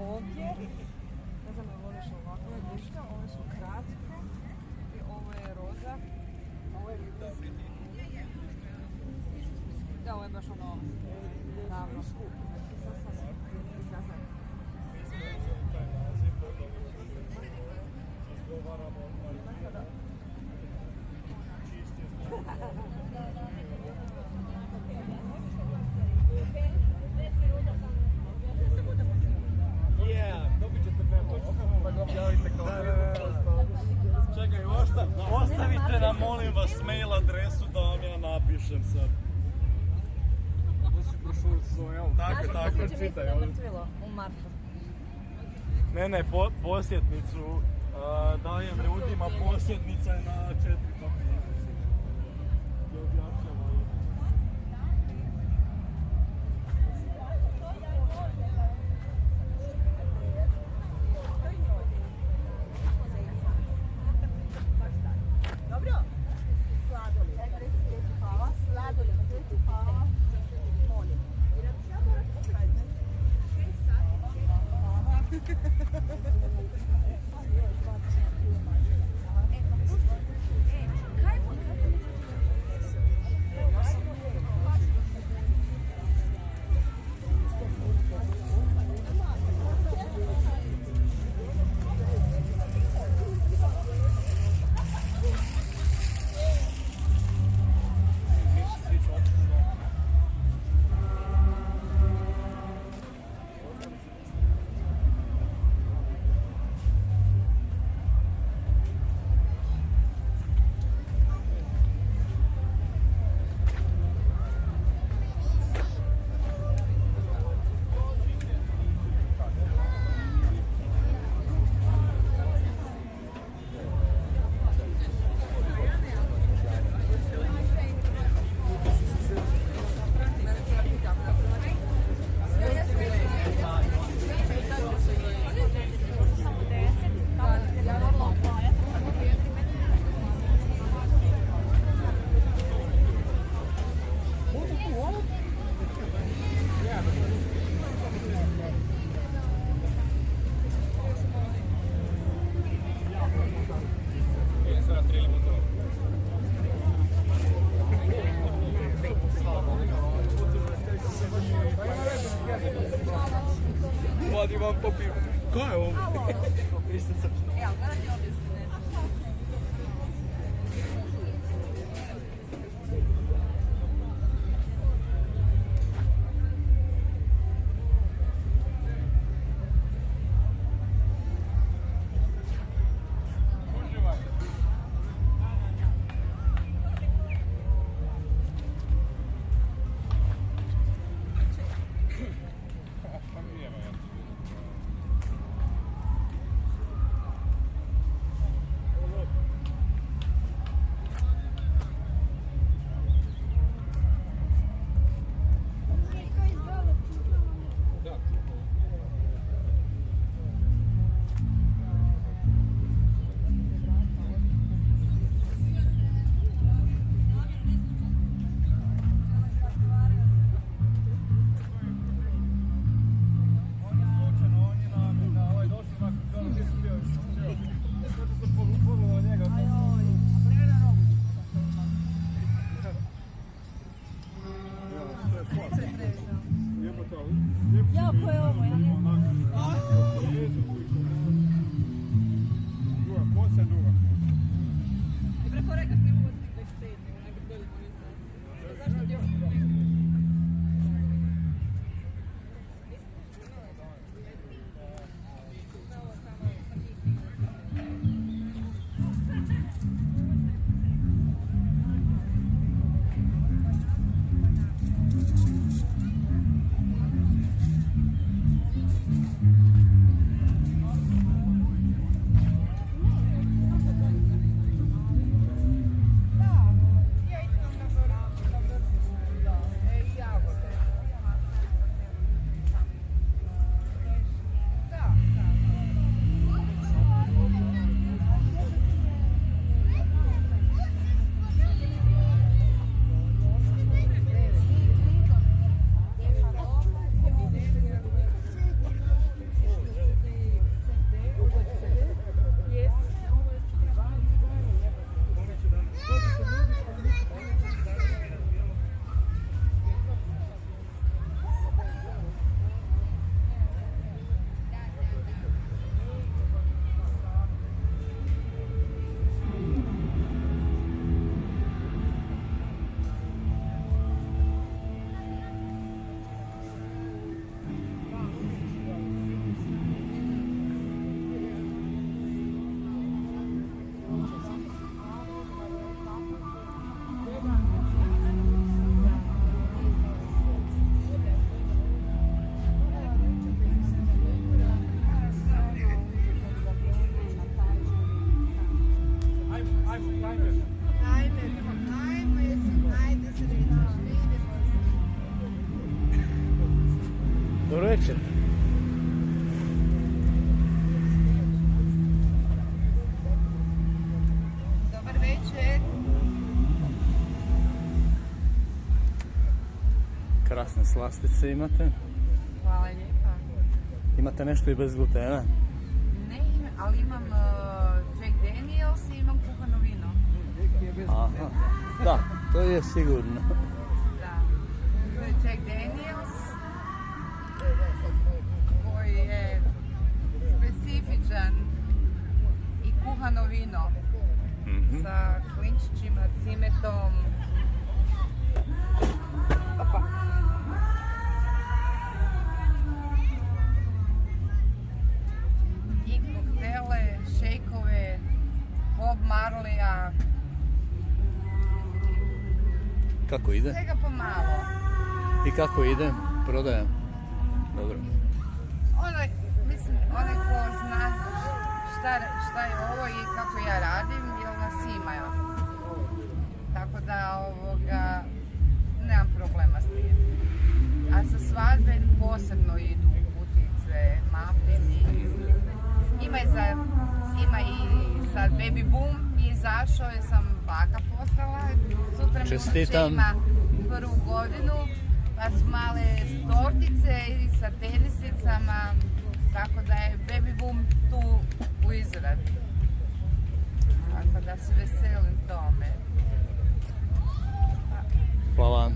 Ovdje, ne znam da voliš ovakve guške, ove su kratke i ovo je roza. Ovo je da, ovo je baš ono davno skup. Čekaj, ostavite nam molim vas mail adresu da vam ja napišem sad. Tako, čitaj. U martu. Ne, posjetnicu dajem ljudima, posjetnica je na 4 papira. Vadi vam popiju. Ko je ovo? večer. Dobar večer. Krasne slastice imate. Hvala lijepa. Imate nešto i bez glutena? Ne, ali imam Jack Daniels i imam kuhano vino. Aha, da, to je sigurno. Da. To je Jack Daniels koji je specifičan i kuhano vino sa klinčićima, cimetom. Opa. I koktele, šejkove, Bob Marleya, Kako ide? svega pomalo. I kako ide? Prodaja? Dobro. Onaj ko zna šta je ovo i kako ja radim, jer nas imaju. Tako da nemam problema s tim. A sa svadbe posebno idu kutice, muffini. Ima i sad Baby Boom izašao jer sam baka postala. Sutra mi Čestitam. ima prvu godinu, pa su male tortice i sa tenisicama. Tako da je Baby Boom tu u izradi. Tako da se veselim tome. Hvala.